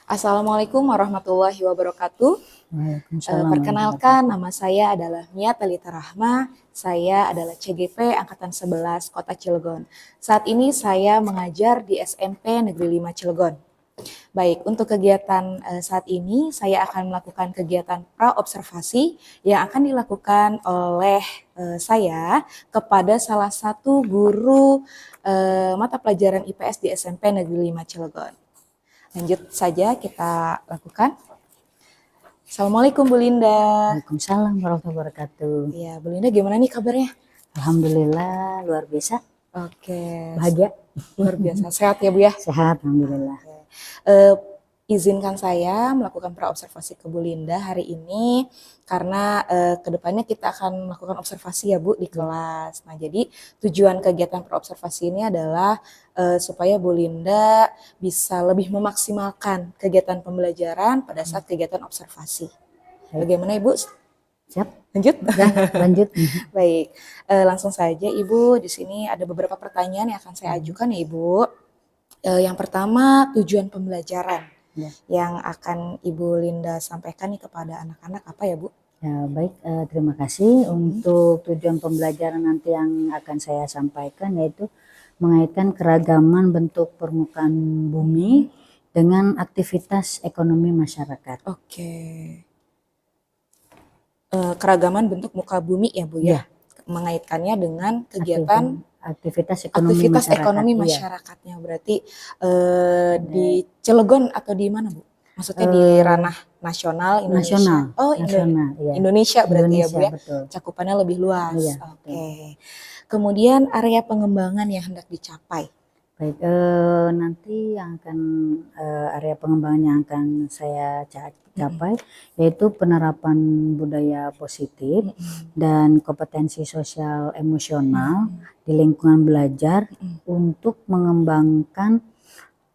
Assalamualaikum warahmatullahi wabarakatuh. Waalaikumsalam Perkenalkan, warahmatullahi. nama saya adalah Mia Talita Rahma. Saya adalah CGP Angkatan 11 Kota Cilegon. Saat ini saya mengajar di SMP Negeri 5 Cilegon. Baik, untuk kegiatan saat ini saya akan melakukan kegiatan pra-observasi yang akan dilakukan oleh saya kepada salah satu guru mata pelajaran IPS di SMP Negeri 5 Cilegon. Lanjut saja kita lakukan. Assalamualaikum Bu Linda. Waalaikumsalam warahmatullahi wabarakatuh. Ya, Bu Linda gimana nih kabarnya? Alhamdulillah luar biasa. Oke. Bahagia. Luar biasa. Sehat ya Bu ya? Sehat, alhamdulillah. Izinkan saya melakukan pra-observasi ke Bu Linda hari ini karena kedepannya kita akan melakukan observasi ya Bu di kelas. Nah jadi tujuan kegiatan pra-observasi ini adalah supaya Bu Linda bisa lebih memaksimalkan kegiatan pembelajaran pada saat kegiatan observasi. Bagaimana Ibu? Siap. Lanjut? Ya, lanjut. Baik, langsung saja Ibu. Di sini ada beberapa pertanyaan yang akan saya ajukan ya Ibu. Yang pertama, tujuan pembelajaran yang akan Ibu Linda sampaikan nih kepada anak-anak apa ya Bu? Ya, baik, terima kasih. Untuk tujuan pembelajaran nanti yang akan saya sampaikan yaitu mengaitkan keragaman bentuk permukaan bumi dengan aktivitas ekonomi masyarakat. Oke. Keragaman bentuk muka bumi ya Bu ya? Mengaitkannya dengan kegiatan aktivitas ekonomi masyarakatnya. Berarti di Cilegon atau di mana Bu? Maksudnya di ranah nasional Indonesia. Nasional. Oh, nasional, Indonesia berarti Indonesia, ya Bu ya. Betul. Cakupannya lebih luas. Iya, Oke. Kemudian area pengembangan yang hendak dicapai. Baik, nanti yang akan area pengembangan yang akan saya capai yaitu penerapan budaya positif dan kompetensi sosial emosional di lingkungan belajar untuk mengembangkan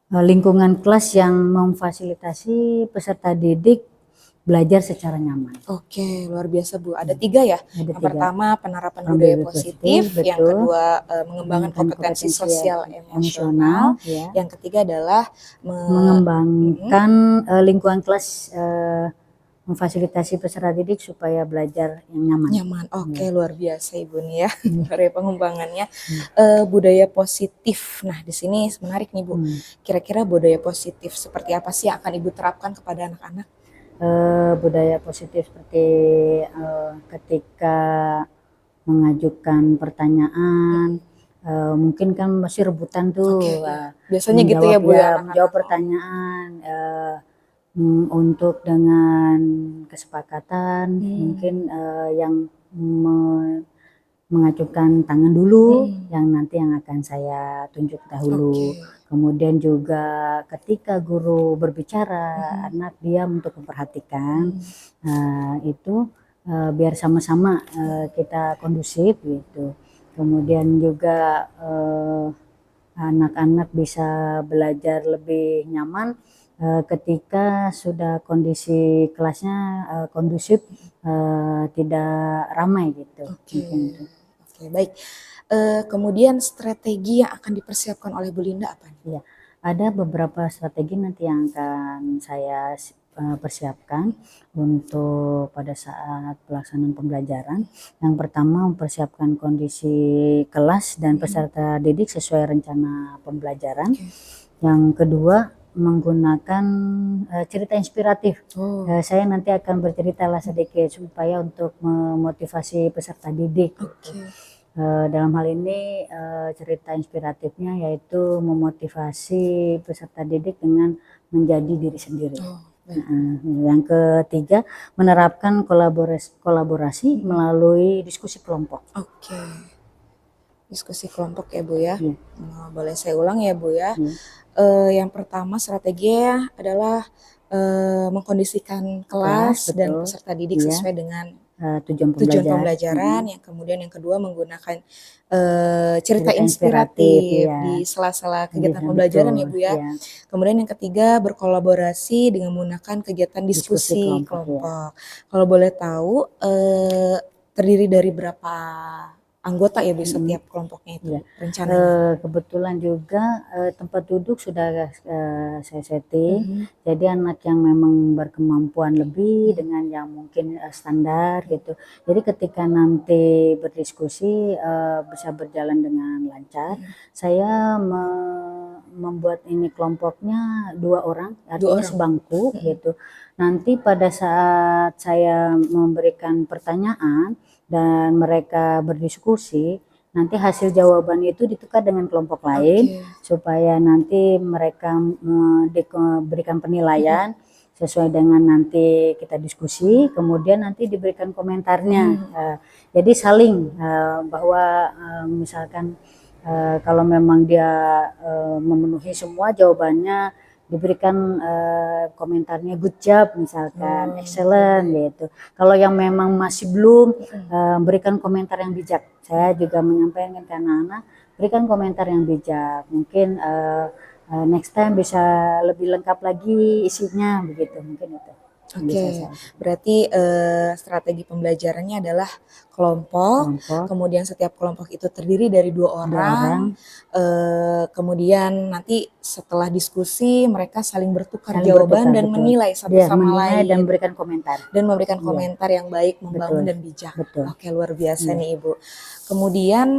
lingkungan kelas yang memfasilitasi peserta didik belajar secara nyaman. Oke, luar biasa Bu. Ada 3 ya? Yang pertama penerapan budaya positif, betul. yang kedua mengembangkan kompetensi sosial emosional, yang ketiga adalah mengembangkan lingkungan kelas memfasilitasi peserta didik supaya belajar yang nyaman. Nyaman. Oke, luar biasa Ibu nih ya. Dari pengembangannya. Budaya positif. Nah, di sini menarik nih Bu. Kira-kira budaya positif seperti apa sih yang akan Ibu terapkan kepada anak-anak? Budaya positif seperti ketika mengajukan pertanyaan, mungkin kan masih rebutan tuh. Biasanya gitu ya Bu ya. Menjawab pertanyaan untuk dengan kesepakatan, mungkin yang mengajukan tangan dulu, yang nanti yang akan saya tunjuk dahulu. Kemudian juga ketika guru berbicara, anak diam untuk memperhatikan, itu biar sama-sama kita kondusif gitu. Kemudian juga anak-anak bisa belajar lebih nyaman ketika sudah kondisi kelasnya kondusif, tidak ramai gitu. Oke, baik. Kemudian strategi yang akan dipersiapkan oleh Bu Linda apa? Ya, ada beberapa strategi nanti yang akan saya persiapkan untuk pada saat pelaksanaan pembelajaran. Yang pertama, mempersiapkan kondisi kelas dan peserta didik sesuai rencana pembelajaran. Yang kedua, menggunakan cerita inspiratif. Saya nanti akan bercerita lah sedikit supaya untuk memotivasi peserta didik. Dalam hal ini cerita inspiratifnya yaitu memotivasi peserta didik dengan menjadi diri sendiri. Yang ketiga, menerapkan kolaborasi melalui diskusi kelompok. Diskusi kelompok ya Bu ya. Boleh saya ulang ya Bu ya. Yang pertama strateginya adalah mengkondisikan kelas dan peserta didik sesuai dengan tujuan pembelajaran. Yang kemudian yang kedua menggunakan cerita inspiratif di sela-sela kegiatan pembelajaran ya Bu ya. Kemudian yang ketiga berkolaborasi dengan menggunakan kegiatan diskusi kelompok. Kalau boleh tahu terdiri dari berapa anggota ya Bu Mm-mm. setiap kelompoknya itu Iya. rencananya? Kebetulan juga tempat duduk sudah saya setting. Mhm. Jadi anak yang memang berkemampuan lebih Mhm. dengan yang mungkin standar gitu. Jadi ketika nanti berdiskusi bisa berjalan dengan lancar. Mhm. Saya membuat ini kelompoknya 2 orang, 2 artinya orang. sebangku Mhm. gitu. Nanti pada saat saya memberikan pertanyaan dan mereka berdiskusi, nanti hasil jawaban itu ditukar dengan kelompok lain Oke. supaya nanti mereka diberikan Mhm. penilaian sesuai dengan nanti kita diskusi, kemudian nanti diberikan komentarnya. Mhm. Jadi saling bahwa misalkan kalau memang dia memenuhi semua jawabannya, diberikan komentarnya good job misalkan, excellent Baik. gitu. Kalau yang memang masih belum, Mhm. berikan komentar yang bijak. Saya juga menyampaikan ke anak-anak, berikan komentar yang bijak. Mungkin next time bisa lebih lengkap lagi isinya begitu, mungkin itu yang bisa Oke, saya berarti strategi pembelajarannya adalah kelompok, kelompok kemudian setiap kelompok itu terdiri dari 2 2 orang orang, kemudian nanti setelah diskusi mereka saling bertukar saling jawaban bertukar, dan betul. menilai satu Dia sama menilai dan lain. berikan komentar. Dan memberikan Iya, komentar yang baik, membangun betul, dan bijak. betul. Oke, luar biasa Iya, nih Ibu. Kemudian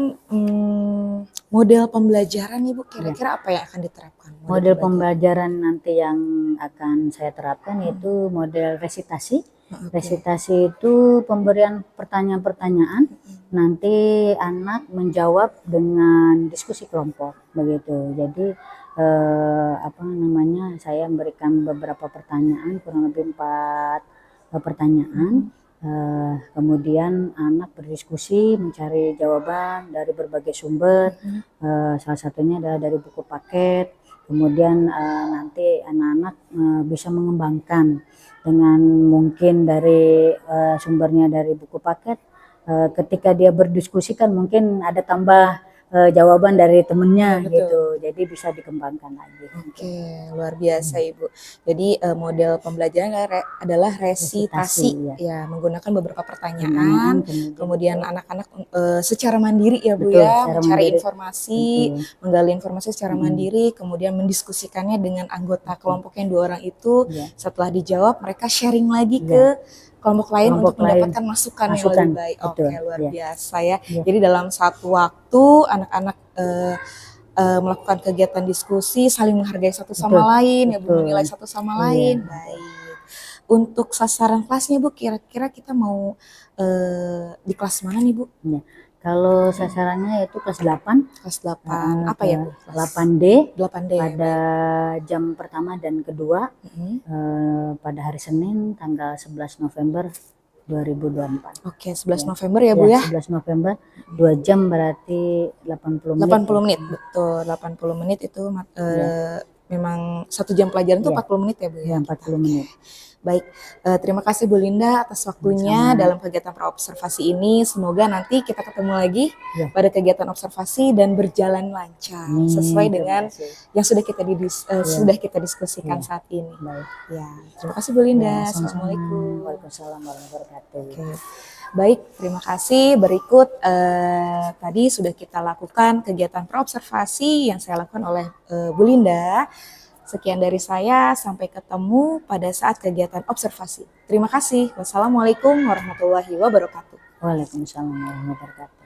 model pembelajaran Ibu iya. kira-kira apa yang akan diterapkan? Model pembelajaran nanti yang akan saya terapkan yaitu model resitasi. Oke. Resitasi itu pemberian pertanyaan-pertanyaan, nanti anak menjawab dengan diskusi kelompok begitu. Jadi saya memberikan beberapa pertanyaan, kurang lebih 4 pertanyaan. Kemudian anak berdiskusi mencari jawaban dari berbagai sumber. Salah satunya adalah dari buku paket. Kemudian nanti anak-anak bisa mengembangkan dengan mungkin dari sumbernya dari buku paket. Ketika dia berdiskusi kan mungkin ada tambah jawaban dari temennya Betul. gitu, jadi bisa dikembangkan lagi. Oke, luar biasa Ibu. Jadi model pembelajaran adalah resitasi, Ya. ya menggunakan beberapa Pertanyaan, pertanyaan, kemudian anak-anak secara mandiri ya Bu betul, ya, secara mencari mandiri, informasi, betul. menggali informasi secara mandiri, kemudian mendiskusikannya dengan anggota kelompok yang 2 orang itu. Ya. Setelah dijawab, mereka sharing lagi Ya. ke kelompok lain Kelompok untuk lain, mendapatkan masukan yang masukan, lebih baik. betul, Oke, luar ya. biasa ya. Ya. Jadi dalam satu waktu anak-anak melakukan kegiatan diskusi, saling menghargai satu sama Betul, lain, ya Bu, betul. menilai satu sama Iya. lain. Baik. Untuk sasaran kelasnya Bu, kira-kira kita mau di kelas mana nih Bu? Ya. Kalau sasarannya itu kelas 8. Kelas 8. Apa ya Bu? 8D. 8D ya, Pada baik. jam pertama dan kedua pada hari Senin tanggal 11 November 2024. Oke, 11 November ya Bu ya? 11 November, 2 jam berarti 80 menit. 80 menit, betul. 80 menit itu memang 1 jam pelajaran itu 40 menit ya Bu ya? Ya, 40 menit. Baik, terima kasih Bu Linda atas waktunya dalam kegiatan praobservasi ini. Semoga nanti kita ketemu lagi pada kegiatan observasi dan berjalan lancar sesuai dengan yang sudah kita diskusikan saat ini. Baik. Ya, terima kasih Bu Linda. Assalamualaikum. Waalaikumsalam warahmatullahi wabarakatuh. Oke. Baik, terima kasih. Berikut tadi sudah kita lakukan kegiatan praobservasi yang saya lakukan oleh Bu Linda. Sekian dari saya, sampai ketemu pada saat kegiatan observasi. Terima kasih. Wassalamualaikum warahmatullahi wabarakatuh. Waalaikumsalam warahmatullahi wabarakatuh.